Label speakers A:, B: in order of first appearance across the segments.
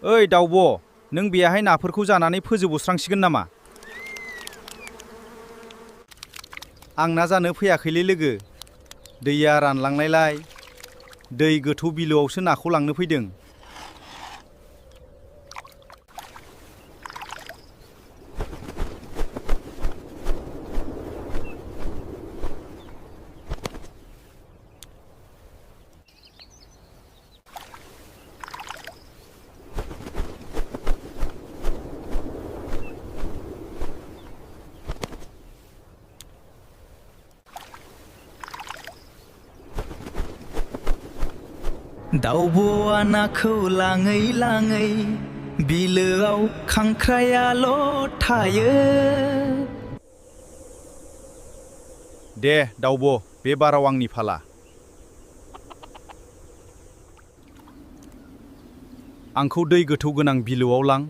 A: ओइ दाउब', नों बेहाय नाफोरखौ जानानै फोजोबस्रांसिगोन नामा? आंना जानो फैयाखैलै लोगो। दैया रानलांनायलाय दै गोथौ बिलोआवसो नाखौ लांनो फैदों।
B: दाउब'आ नाखौ लाङै लाङै बिलोआव खांख्रायाल' थायो।
A: दे दाउब', बे बाराव आंनि फाला। आंखौ दै गोथौ गोनां बिलोआव लां।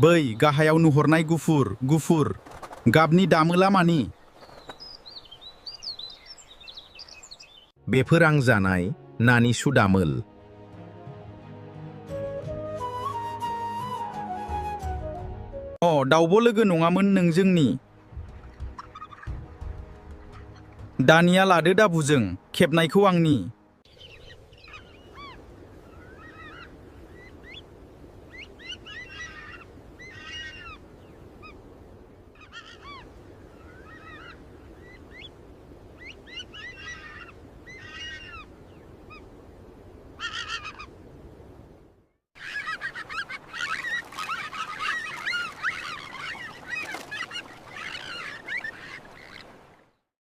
A: बै गाहायाव नुहुरनाय गुफुर गुफुर गाबनि दामोला मानि?
C: बेफोर आं जानाय नानि सुदामोल।
A: दाउब' लोगो नङामोन नों जोंनि। दानिया लादो दाबुजों खेबनायखौ आंनि।